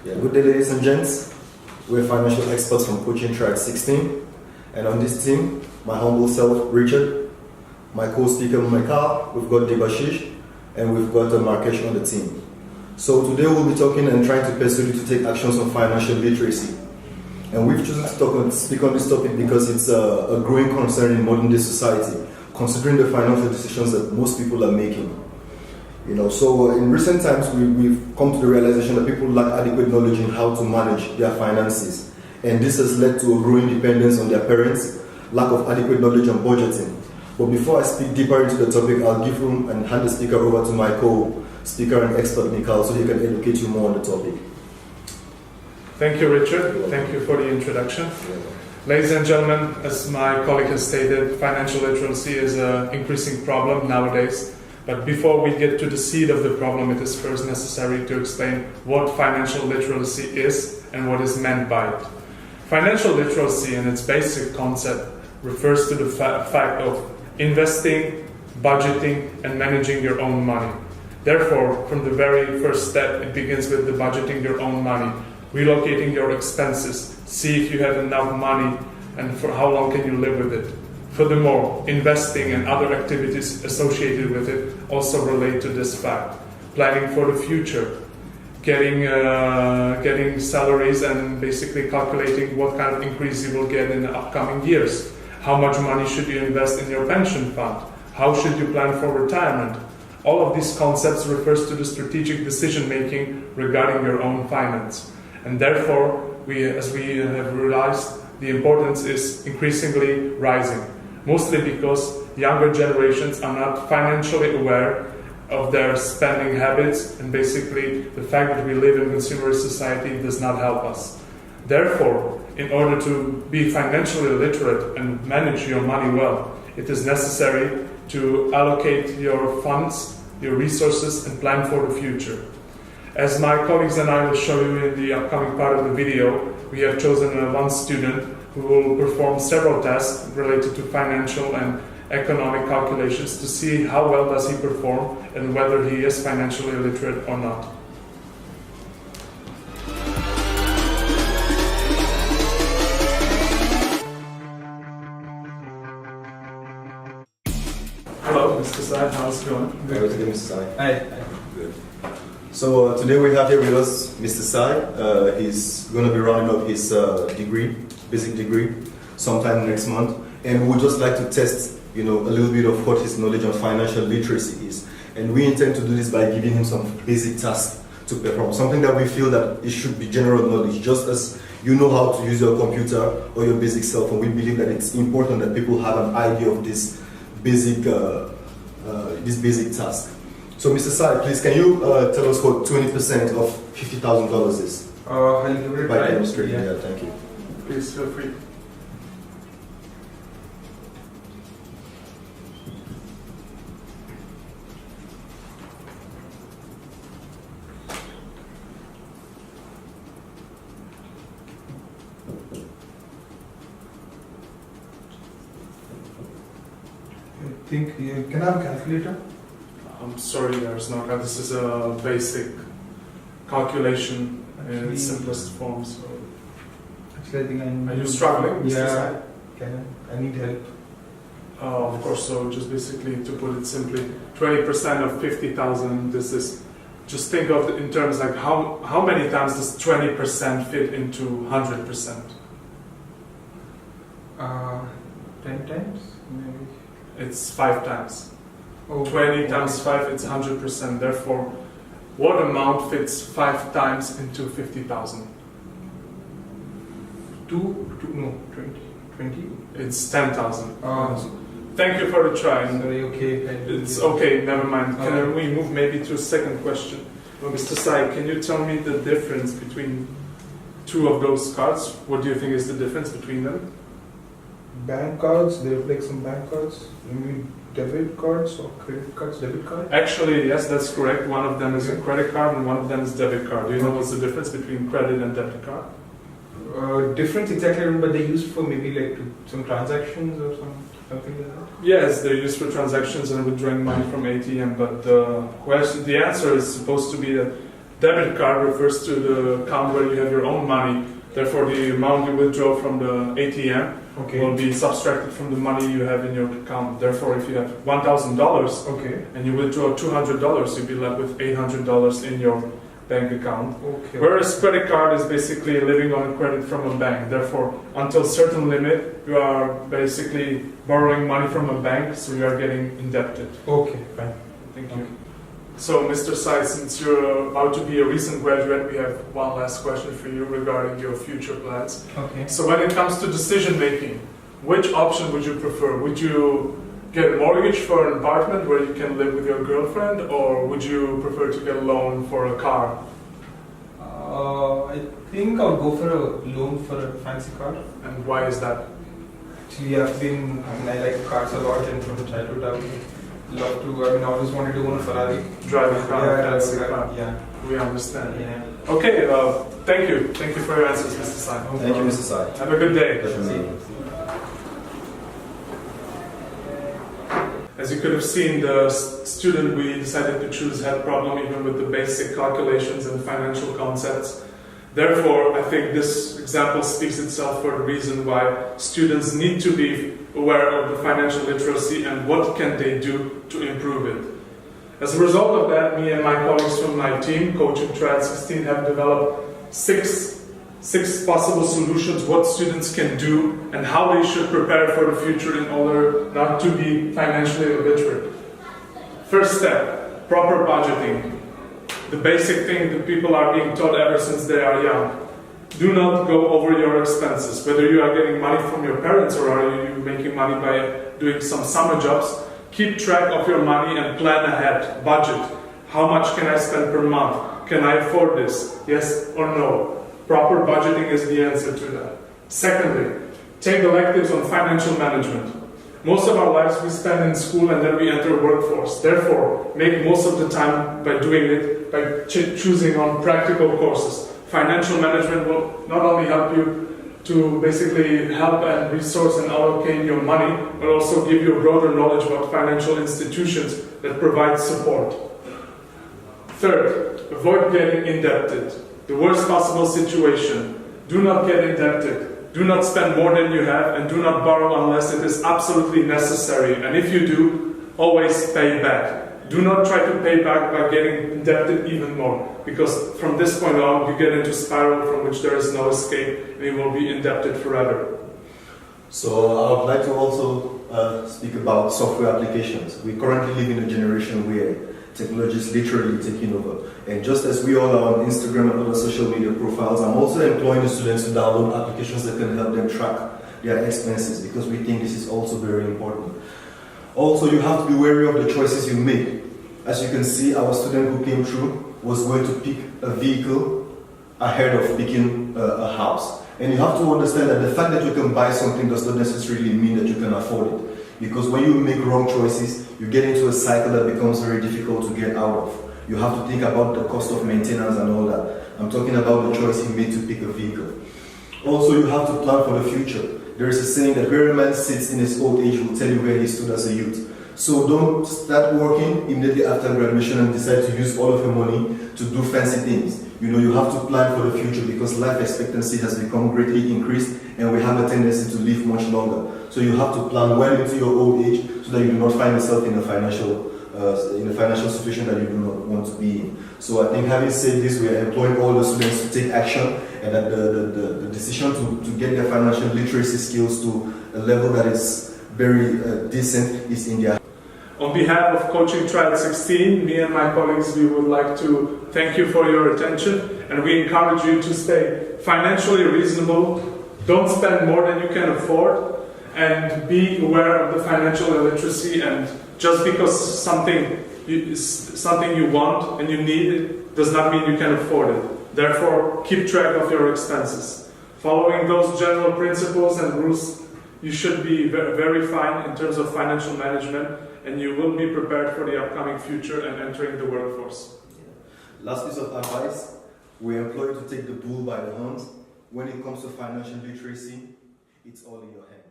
Yeah, good day, ladies and gents. We're financial experts from coaching Triad 16, and on this team, my humble self, Richard, my co-speaker, Mekar, we've got Debashish, and we've got Markesh on the team. So today we'll be talking and trying to persuade you to take actions on financial literacy. And we've chosen to speak on this topic because it's a growing concern in modern day society, considering the financial decisions that most people are making. So in recent times, we've come to the realization that people lack adequate knowledge in how to manage their finances. And this has led to a growing dependence on their parents, lack of adequate knowledge on budgeting. But before I speak deeper into the topic, I'll give room and hand the speaker over to my co-speaker and expert, Mikhail, so he can educate you more on the topic. Thank you, Richard. Thank you for the introduction. Ladies and gentlemen, as my colleague has stated, financial literacy is an increasing problem nowadays. But before we get to the seed of the problem, it is first necessary to explain what financial literacy is and what is meant by it. Financial literacy in its basic concept refers to the fact of investing, budgeting, and managing your own money. Therefore, from the very first step, it begins with the budgeting your own money, relocating your expenses, see if you have enough money and for how long can you live with it. Furthermore, investing and other activities associated with it also relate to this fact. Planning for the future, getting salaries and basically calculating what kind of increase you will get in the upcoming years. How much money should you invest in your pension fund? How should you plan for retirement? All of these concepts refers to the strategic decision making regarding your own finance. And therefore, as we have realized, the importance is increasingly rising. Mostly because younger generations are not financially aware of their spending habits, and basically the fact that we live in a consumerist society does not help us. Therefore, in order to be financially literate and manage your money well, it is necessary to allocate your funds, your resources, and plan for the future. As my colleagues and I will show you in the upcoming part of the video, we have chosen one student who will perform several tasks related to financial and economic calculations to see how well does he perform and whether he is financially literate or not. Hello, Mr. Sai, how's it going? Good to Mr. Sai. Hi. Good. So today we have here with us Mr. Sai. He's going to be rounding up his basic degree, sometime next month. And we would just like to test, a little bit of what his knowledge on financial literacy is. And we intend to do this by giving him some basic tasks to perform, something that we feel that it should be general knowledge, just as you know how to use your computer or your basic cell phone. We believe that it's important that people have an idea of this basic task. So, Mr. Sai, please, can you tell us what 20% of $50,000 is? I'll give it a By try. demonstrating, yeah, thank you. Please feel free. I think you can have a calculator. I'm sorry, there's no. This is a basic calculation in its simplest form. So, Actually, I think I need. are you struggling, Mr. Yeah. Sai? I need help. Of course. So, just basically, to put it simply, 20% of 50,000. This is. Just think of it in terms like how many times does 20% fit into 100%? 10 times, maybe. It's 5 times. Oh, 20 times 5, it's 100%. Therefore, what amount fits 5 times into 50,000? 20. It's 10,000. Oh, Thank you for the try. sorry, okay. It's okay, never mind. Can Okay. we move maybe to a second question? Mr. Sai, can you tell me the difference between two of those cards? What do you think is the difference between them? Bank cards, they look like some bank cards. Maybe debit cards or credit cards, debit card? Actually, yes, that's correct. One of them is a credit card and one of them is debit card. Do you know what's the difference between credit and debit card? Difference exactly, but they use for maybe like some transactions or something like that. Yes, they're used for transactions and withdrawing money from ATM. But the answer is supposed to be that Debit card refers to the account where you have your own money. Therefore, the amount you withdraw from the ATM will be subtracted from the money you have in your account. Therefore, if you have $1,000 and you withdraw $200, you'll be left with $800 in your bank account. Whereas credit card is basically living on credit from a bank. Therefore, until certain limit, you are basically borrowing money from a bank, so you are getting indebted. Okay, fine. Thank you. So, Mr. Sai, since you're about to be a recent graduate, we have one last question for you regarding your future plans. Okay. So, when it comes to decision making, which option would you prefer? Would you get a mortgage for an apartment where you can live with your girlfriend, or would you prefer to get a loan for a car? I think I'll go for a loan for a fancy car. And why is that? Actually, I like cars a lot, and from childhood I would love to, I always wanted to own a Ferrari. Drive a car, fancy drive a car. car. Yeah. We understand. Yeah. Okay, thank you. Thank you for your answers, Mr. Sai. Thank you, Mr. Sai. Have a good day. Pleasure meeting you. As you could have seen, the student we decided to choose had a problem even with the basic calculations and financial concepts. Therefore, I think this example speaks itself for the reason why students need to be aware of the financial literacy and what can they do to improve it. As a result of that, me and my colleagues from my team, Coaching Triad 16, have developed six possible solutions what students can do and how they should prepare for the future in order not to be financially illiterate. First step, proper budgeting. The basic thing that people are being taught ever since they are young. Do not go over your expenses. Whether you are getting money from your parents or are you making money by doing some summer jobs, keep track of your money and plan ahead. Budget. How much can I spend per month? Can I afford this? Yes or no? Proper budgeting is the answer to that. Secondly, take electives on financial management. Most of our lives we spend in school and then we enter workforce. Therefore, make most of the time by doing it, by choosing on practical courses. Financial management will not only help you to basically help and resource and allocate your money, but also give you a broader knowledge about financial institutions that provide support. Third, avoid getting indebted. The worst possible situation. Do not get indebted. Do not spend more than you have and do not borrow unless it is absolutely necessary. And if you do, always pay back. Do not try to pay back by getting indebted even more, because from this point on you get into a spiral from which there is no escape and you will be indebted forever. So I would like to also speak about software applications. We currently live in a generation where technology is literally taking over. And just as we all are on Instagram and other social media profiles, I'm also employing the students to download applications that can help them track their expenses, because we think this is also very important. Also, you have to be wary of the choices you make. As you can see, our student who came through was going to pick a vehicle ahead of picking a house. And you have to understand that the fact that you can buy something does not necessarily mean that you can afford it. Because when you make wrong choices, you get into a cycle that becomes very difficult to get out of. You have to think about the cost of maintenance and all that. I'm talking about the choice you made to pick a vehicle. Also, you have to plan for the future. There is a saying that where a man sits in his old age will tell you where he stood as a youth. So don't start working immediately after graduation and decide to use all of your money to do fancy things. You know, you have to plan for the future, because life expectancy has become greatly increased and we have a tendency to live much longer. So you have to plan well into your old age so that you do not find yourself in a financial situation that you do not want to be in. So I think, having said this, we are employing all the students to take action, and that the decision to get their financial literacy skills to a level that is very decent is in their. On behalf of Coaching Triad 16, me and my colleagues, we would like to thank you for your attention, and we encourage you to stay financially reasonable, don't spend more than you can afford, and be aware of the financial illiteracy. And just because something you want and you need it does not mean you can afford it. Therefore, keep track of your expenses. Following those general principles and rules, you should be very fine in terms of financial management, and you will be prepared for the upcoming future and entering the workforce. Last piece of advice, we employ you to take the bull by the horns. When it comes to financial literacy, it's all in your hands.